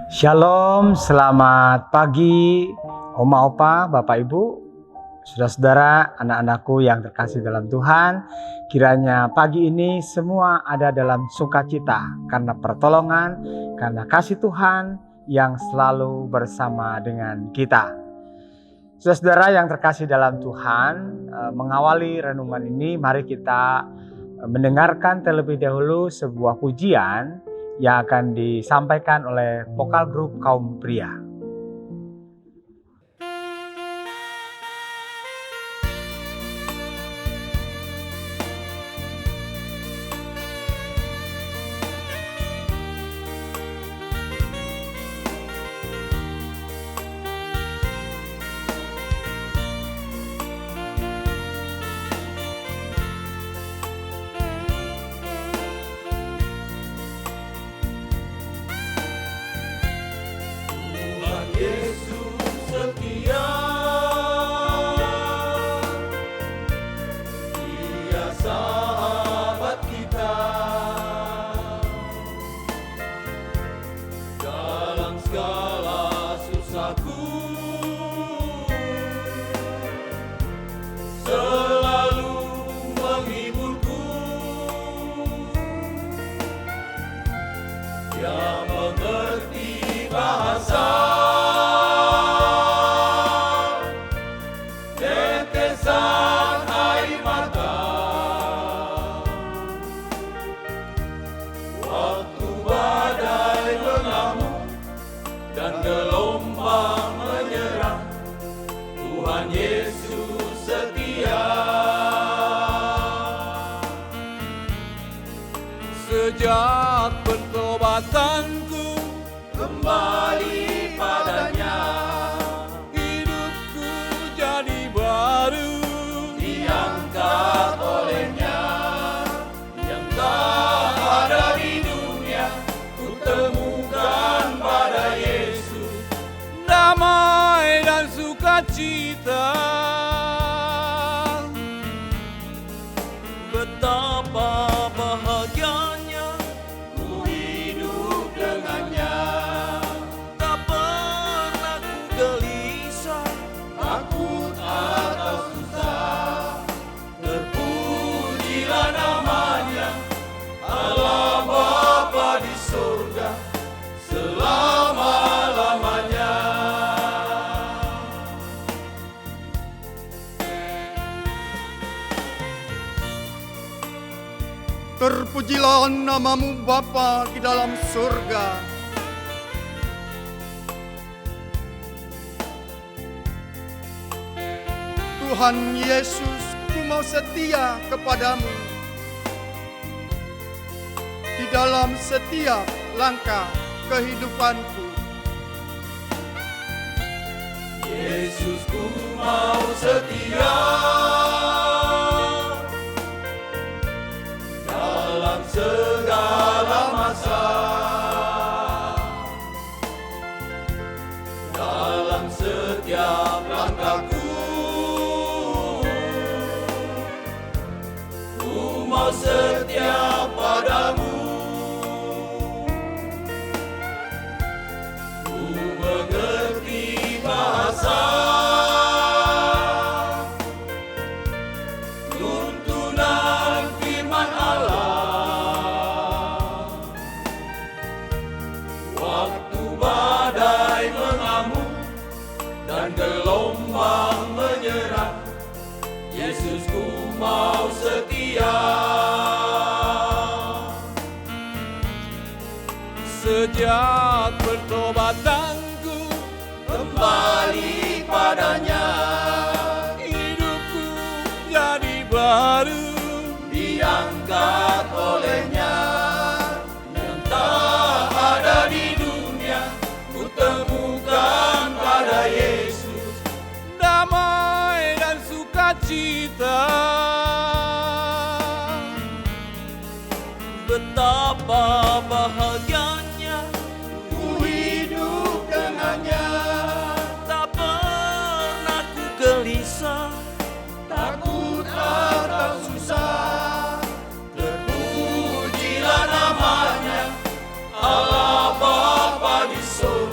Shalom, selamat pagi Oma Opa, Bapak Ibu, saudara-saudara, anak-anakku yang terkasih dalam Tuhan. Kiranya pagi ini semua ada dalam sukacita karena pertolongan, karena kasih Tuhan yang selalu bersama dengan kita. Saudara-saudara yang terkasih dalam Tuhan, mengawali renungan ini mari kita mendengarkan terlebih dahulu sebuah pujian yang akan disampaikan oleh vokal grup kaum pria. Sejak pertobatanku kembali padanya, hidupku jadi baru, diangkat olehnya. Yang tak ada di dunia, ku temukan pada Yesus, damai dan sukacita. Betapa bahagianya ku hidup dengannya. Tak pernah ku gelisah, takut atau susah. Terpujilah namanya, Allah Bapa di surga selama-lamanya. Terpujilah namamu Bapa di dalam surga. Tuhan Yesus, ku mau setia kepadamu di dalam setiap langkah kehidupanku. Yesus, ku mau setia dalam segala masa, dalam setiap langkahku. Ku mau setia padamu. Ku mengerti bahasa tuntunan firman Allah. Waktu badai mengamuk dan gelombang menyerang, Yesus, ku mau setia. Sejak pertobatanku kembali padanya, hidupku jadi baru, diangkat olehnya. Yang tak ada di dunia, ku temukan pada Yesus, damai dan sukacita. Betapa bahagianya ku hidup dengannya. Tak pernah ku gelisah, takut atau susah. Terpujilah namanya, Allah Bapa di surga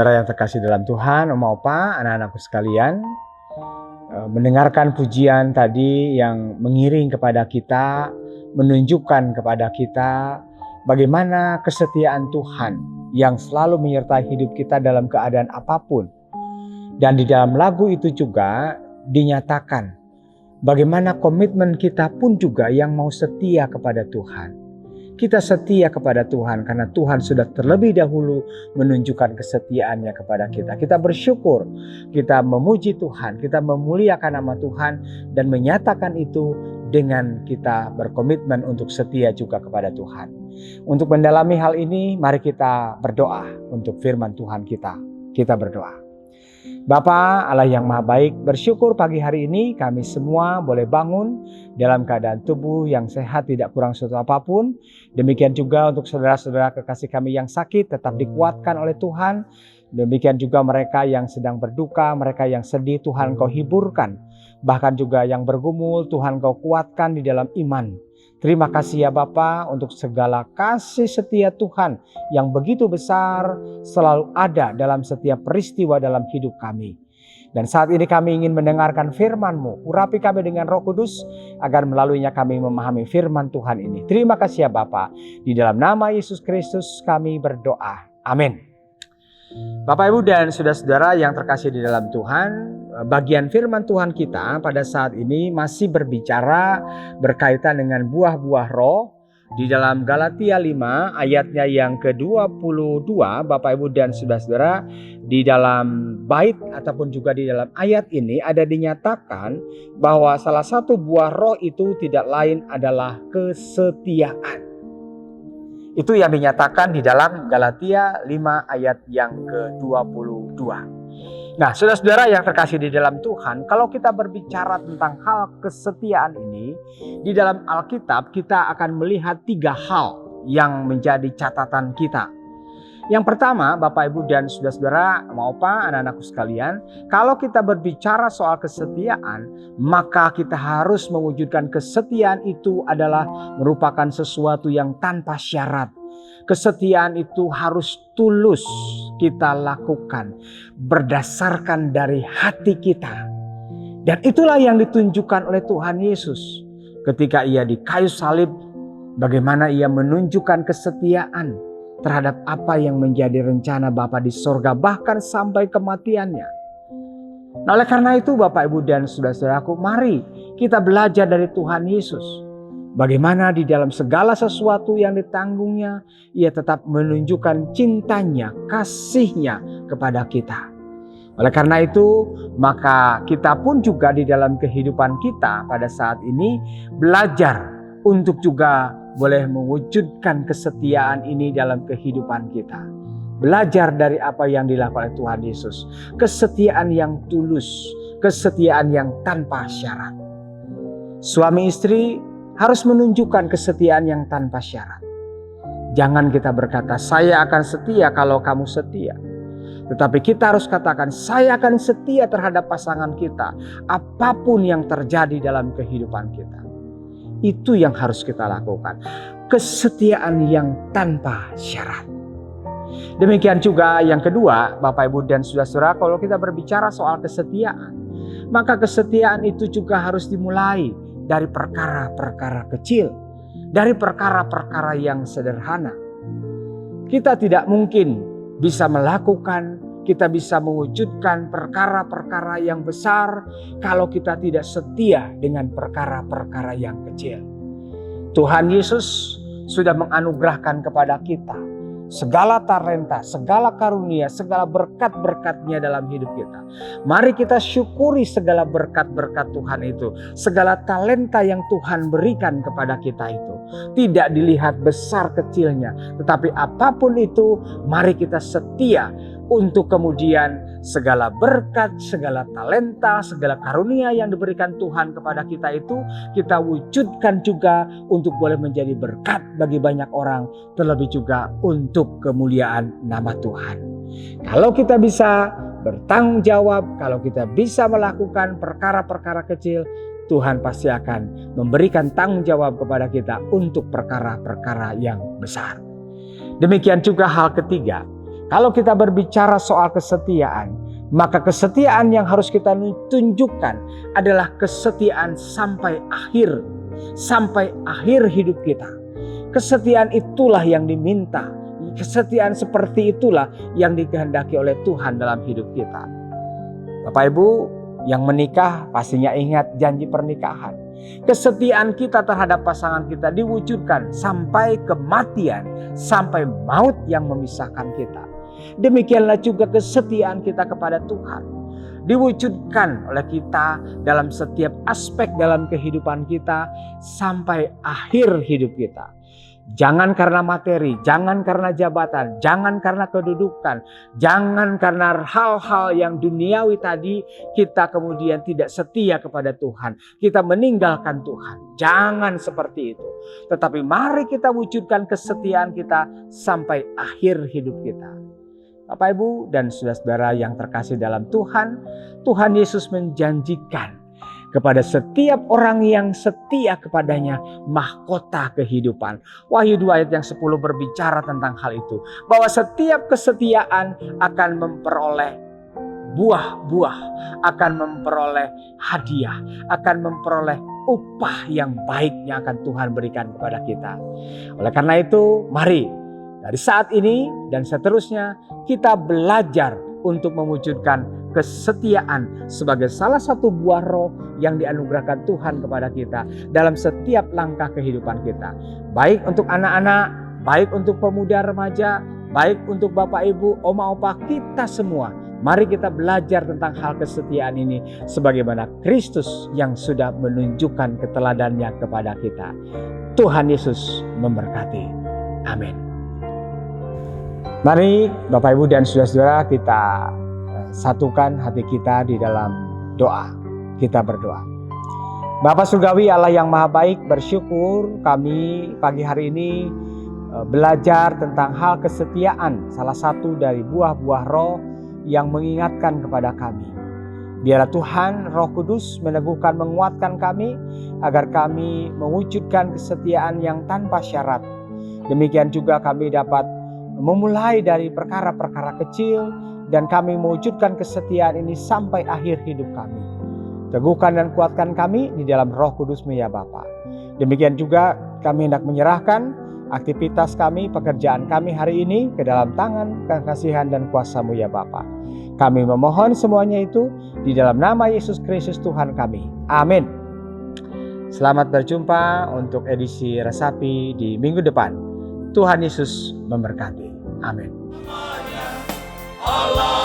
Saudara yang terkasih dalam Tuhan, Oma Opa, anak-anakku sekalian, mendengarkan pujian tadi yang mengiring kepada kita, menunjukkan kepada kita bagaimana kesetiaan Tuhan yang selalu menyertai hidup kita dalam keadaan apapun. Dan di dalam lagu itu juga dinyatakan bagaimana komitmen kita pun juga yang mau setia kepada Tuhan. Kita setia kepada Tuhan karena Tuhan sudah terlebih dahulu menunjukkan kesetiaannya kepada kita. Kita bersyukur, kita memuji Tuhan, kita memuliakan nama Tuhan dan menyatakan itu dengan kita berkomitmen untuk setia juga kepada Tuhan. Untuk mendalami hal ini, mari kita berdoa untuk firman Tuhan kita. Kita berdoa. Bapa Allah yang Maha Baik, bersyukur pagi hari ini kami semua boleh bangun dalam keadaan tubuh yang sehat, tidak kurang suatu apapun. Demikian juga untuk saudara-saudara kekasih kami yang sakit, tetap dikuatkan oleh Tuhan. Demikian juga mereka yang sedang berduka, mereka yang sedih, Tuhan Kau hiburkan. Bahkan juga yang bergumul, Tuhan Kau kuatkan di dalam iman. Terima kasih ya Bapa untuk segala kasih setia Tuhan yang begitu besar selalu ada dalam setiap peristiwa dalam hidup kami. Dan saat ini kami ingin mendengarkan firman-Mu. Urapi kami dengan Roh Kudus agar melaluinya kami memahami firman Tuhan ini. Terima kasih ya Bapa. Di dalam nama Yesus Kristus kami berdoa. Amin. Bapak, Ibu, dan saudara-saudara yang terkasih di dalam Tuhan, bagian firman Tuhan kita pada saat ini masih berbicara berkaitan dengan buah-buah roh. Di dalam Galatia 5 ayatnya yang ke-22, Bapak, Ibu, dan saudara-saudara, di dalam bait ataupun juga di dalam ayat ini ada dinyatakan bahwa salah satu buah roh itu tidak lain adalah kesetiaan. Itu yang dinyatakan di dalam Galatia 5 ayat yang ke-22. Nah, saudara-saudara yang terkasih di dalam Tuhan, kalau kita berbicara tentang hal kesetiaan ini, di dalam Alkitab kita akan melihat 3 hal yang menjadi catatan kita. Yang pertama, Bapak, Ibu, dan saudara-saudara, Opa, anak-anakku sekalian, kalau kita berbicara soal kesetiaan, maka kita harus mewujudkan kesetiaan itu adalah merupakan sesuatu yang tanpa syarat. Kesetiaan itu harus tulus kita lakukan berdasarkan dari hati kita. Dan itulah yang ditunjukkan oleh Tuhan Yesus ketika Ia di kayu salib, bagaimana Ia menunjukkan kesetiaan terhadap apa yang menjadi rencana Bapa di sorga bahkan sampai kematiannya. Nah, oleh karena itu Bapak, Ibu, dan saudara-saudaraku, mari kita belajar dari Tuhan Yesus. Bagaimana di dalam segala sesuatu yang ditanggungnya, Ia tetap menunjukkan cintanya, kasihnya kepada kita. Oleh karena itu, maka kita pun juga di dalam kehidupan kita pada saat ini belajar untuk juga boleh mewujudkan kesetiaan ini dalam kehidupan kita. Belajar dari apa yang dilakukan oleh Tuhan Yesus. Kesetiaan yang tulus, kesetiaan yang tanpa syarat. Suami istri harus menunjukkan kesetiaan yang tanpa syarat. Jangan kita berkata, saya akan setia kalau kamu setia. Tetapi kita harus katakan, saya akan setia terhadap pasangan kita, apapun yang terjadi dalam kehidupan kita. Itu yang harus kita lakukan. Kesetiaan yang tanpa syarat. Demikian juga yang kedua, Bapak, Ibu, dan saudara-saudara, kalau kita berbicara soal kesetiaan, maka kesetiaan itu juga harus dimulai dari perkara-perkara kecil, dari perkara-perkara yang sederhana. Kita tidak mungkin bisa melakukan, kita bisa mewujudkan perkara-perkara yang besar kalau kita tidak setia dengan perkara-perkara yang kecil. Tuhan Yesus sudah menganugerahkan kepada kita segala talenta, segala karunia, segala berkat-berkat-Nya dalam hidup kita. Mari kita syukuri segala berkat-berkat Tuhan itu. Segala talenta yang Tuhan berikan kepada kita itu. Tidak dilihat besar kecilnya. Tetapi apapun itu, mari kita setia untuk kemudian segala berkat, segala talenta, segala karunia yang diberikan Tuhan kepada kita itu kita wujudkan juga untuk boleh menjadi berkat bagi banyak orang, terlebih juga untuk kemuliaan nama Tuhan. Kalau kita bisa bertanggung jawab, kalau kita bisa melakukan perkara-perkara kecil, Tuhan pasti akan memberikan tanggung jawab kepada kita untuk perkara-perkara yang besar. Demikian juga hal ketiga. Kalau kita berbicara soal kesetiaan, maka kesetiaan yang harus kita tunjukkan adalah kesetiaan sampai akhir hidup kita. Kesetiaan itulah yang diminta. Kesetiaan seperti itulah yang dikehendaki oleh Tuhan dalam hidup kita. Bapak Ibu yang menikah pastinya ingat janji pernikahan. Kesetiaan kita terhadap pasangan kita diwujudkan sampai kematian, sampai maut yang memisahkan kita. Demikianlah juga kesetiaan kita kepada Tuhan. Diwujudkan oleh kita dalam setiap aspek dalam kehidupan kita sampai akhir hidup kita. Jangan karena materi, jangan karena jabatan, jangan karena kedudukan, jangan karena hal-hal yang duniawi tadi kita kemudian tidak setia kepada Tuhan. Kita meninggalkan Tuhan. Jangan seperti itu. Tetapi mari kita wujudkan kesetiaan kita sampai akhir hidup kita. Bapak Ibu dan saudara-saudara yang terkasih dalam Tuhan, Tuhan Yesus menjanjikan kepada setiap orang yang setia kepadanya mahkota kehidupan. Wahyu 2 ayat yang 10 berbicara tentang hal itu. Bahwa setiap kesetiaan akan memperoleh buah-buah, akan memperoleh hadiah, akan memperoleh upah yang baik yang akan Tuhan berikan kepada kita. Oleh karena itu, mari dari saat ini dan seterusnya kita belajar untuk mewujudkan kesetiaan sebagai salah satu buah roh yang dianugerahkan Tuhan kepada kita dalam setiap langkah kehidupan kita. Baik untuk anak-anak, baik untuk pemuda remaja, baik untuk Bapak Ibu, Oma Opa, kita semua. Mari kita belajar tentang hal kesetiaan ini sebagaimana Kristus yang sudah menunjukkan keteladannya kepada kita. Tuhan Yesus memberkati. Amin. Mari Bapak Ibu dan saudara-saudara kita satukan hati kita di dalam doa. Kita berdoa. Bapa Surgawi, Allah yang Maha Baik, bersyukur kami pagi hari ini belajar tentang hal kesetiaan, salah satu dari buah-buah roh yang mengingatkan kepada kami. Biarlah Tuhan Roh Kudus meneguhkan, menguatkan kami agar kami mewujudkan kesetiaan yang tanpa syarat. Demikian juga kami dapat memulai dari perkara-perkara kecil dan kami mewujudkan kesetiaan ini sampai akhir hidup kami. Teguhkan dan kuatkan kami di dalam Roh Kudus-Mu ya Bapa. Demikian juga kami hendak menyerahkan aktivitas kami, pekerjaan kami hari ini ke dalam tangan kekasihan dan kuasa-Mu ya Bapa. Kami memohon semuanya itu di dalam nama Yesus Kristus Tuhan kami. Amin. Selamat berjumpa untuk edisi Resapi di minggu depan. Tuhan Yesus memberkati. Amin. Allah